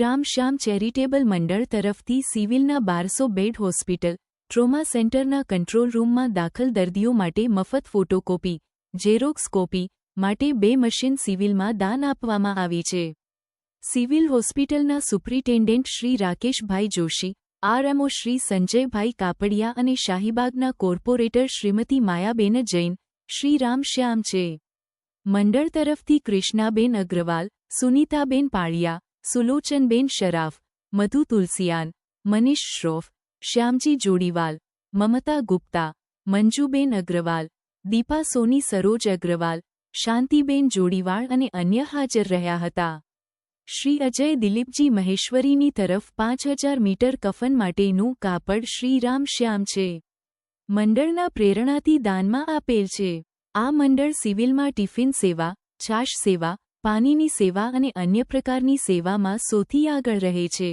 રામ શ્યામ charitable મંડળ તરફથી સિવિલના 1200 bed hospital trauma સેન્ટરના કંટ્રોલ રૂમમાં દાખલ દર્દીઓ માટે મફત ફોટોકોપી ઝેરોક્સ કોપી માટે 2 મશીન સિવિલમાં દાન આપવામાં આવી છે. સિવિલ હોસ્પિટલના સુપ્રિન્ટેન્ડન્ટ શ્રી રાકેશભાઈ જોશી, આરએમઓ શ્રી સંજયભાઈ કાપડિયા અને શાહીબાગના કોર્પોરેટર શ્રીમતી માયાબેન જૈન શ્રી રામ શ્યામ છે. મંડળ તરફથી કૃષ્ણાબેન અગ્રવાલ, સુનીતાબેન પાળિયા, સુલોચનબેન શરાફ, મધુ તુલસિયાન, મનીષ શ્રોફ, શ્યામજી જોડીવાલ, મમતા ગુપ્તા, મંજુબેન અગ્રવાલ, દીપા સોની, સરોજ અગ્રવાલ, શાંતિબેન જોડીવાળ અને અન્ય હાજર રહ્યા હતા. શ્રી અજય દિલીપજી મહેશ્વરીની તરફ 5000 મીટર કફન માટેનું કાપડ શ્રી રામ શ્યામ છે. મંડળના પ્રેરણાથી દાનમાં આપેલ છે. આ મંડળ સિવિલમાં ટિફિન સેવા, છાશ સેવા, પાણીની સેવા અને અન્ય પ્રકારની સેવામાં સૌથી આગળ રહે છે.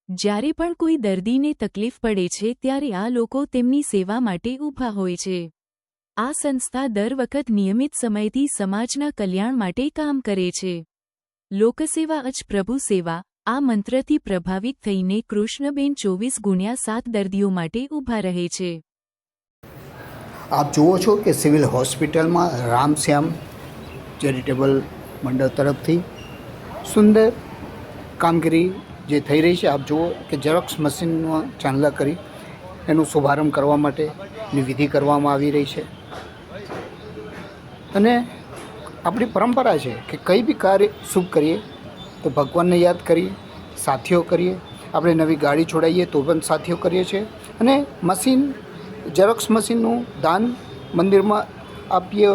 જ્યારે પણ કોઈ દર્દીને તકલીફ પડે છે ત્યારે આ લોકો તેમની સેવા માટે ઊભા હોય છે. આ સંસ્થા દર વખત નિયમિત સમયથી સમાજના કલ્યાણ માટે કામ કરે છે. લોકસેવા જ પ્રભુ સેવા આ મંત્રથી પ્રભાવિત થઈને કૃષ્ણબેન 24x7 દર્દીઓ માટે ઊભા રહે છે. આપ જુઓ છો કે સિવિલ હોસ્પિટલમાં રામશ્યામ ચેરિટેબલ મંડળ તરફથી સુંદર કામગીરી જે થઈ રહી છે. આપ જુઓ કે ઝેરોક્સ મશીનમાં ચાંદલા કરી એનું શુભારંભ કરવા માટેની વિધિ કરવામાં આવી રહી છે. અને આપણી પરંપરા છે કે કંઈ બી કાર્ય શુભ કરીએ તો ભગવાનને યાદ કરીએ, સાથીઓ કરીએ. આપણે નવી ગાડી છોડાવીએ તો પણ સાથીઓ કરીએ છીએ. અને મશીન ઝેરોક્સ મશીનનું દાન મંદિરમાં આપીએ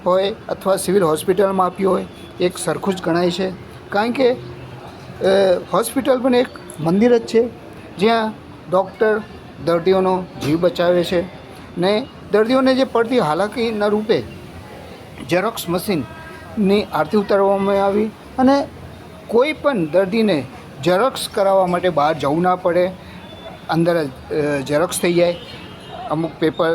હોય અથવા સિવિલ હોસ્પિટલમાં આપ્યું હોય એક સરખું જ ગણાય છે. કારણ કે હોસ્પિટલ પણ એક મંદિર જ છે જ્યાં ડૉક્ટર દર્દીઓનો જીવ બચાવે છે. ને દર્દીઓને જે પડતી હાલાકીના રૂપે ઝેરોક્સ મશીનની આરતી ઉતારવામાં આવી અને કોઈ પણ દર્દીને ઝેરોક્સ કરાવવા માટે બહાર જવું ના પડે, અંદર જ ઝેરોક્સ થઈ જાય. અમુક પેપર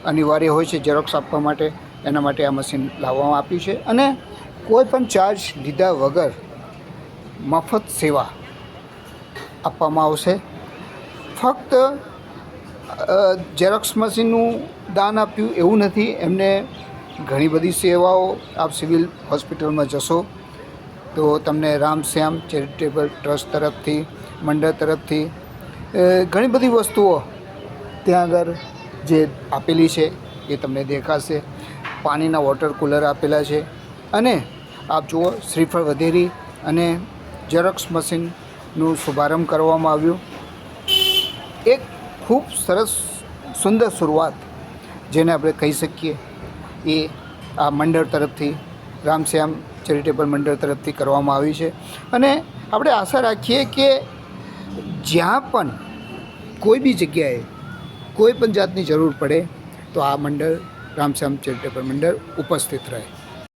અનિવાર્ય હોય છે ઝેરોક્સ આપવા માટે, એના માટે આ મશીન લાવવામાં આપ્યું છે. અને કોઈ પણ ચાર્જ લીધા વગર મફત સેવા આપવામાં આવશે. ફક્ત ઝેરોક્સ મશીનનું દાન આપ્યું એવું નથી, એમને ઘણી બધી સેવાઓ આપ સિવિલ હોસ્પિટલમાં જશો તો તમને રામશ્યામ ચેરિટેબલ ટ્રસ્ટ તરફથી મંડળ તરફથી ઘણી બધી વસ્તુઓ ત્યાં આગળ જે આપેલી છે એ તમને દેખાશે. પાણીના વોટર કુલર આપેલા છે. અને આપ જુઓ શ્રીફળ વધેરી અને ઝેરોક્સ મશીનનું શુભારંભ કરવામાં આવ્યું. એક ખૂબ સરસ સુંદર શરૂઆત જેને આપણે કહી શકીએ એ આ મંડળ તરફથી રામશ્યામ ચેરિટેબલ મંડળ તરફથી કરવામાં આવી છે. અને આપણે આશા રાખીએ કે જ્યાં પણ કોઈ બી જગ્યાએ કોઈ પણ જાતની જરૂર પડે તો આ મંડળ રામશ્યામ ચેરિટેબલ મંડળ ઉપસ્થિત રહે.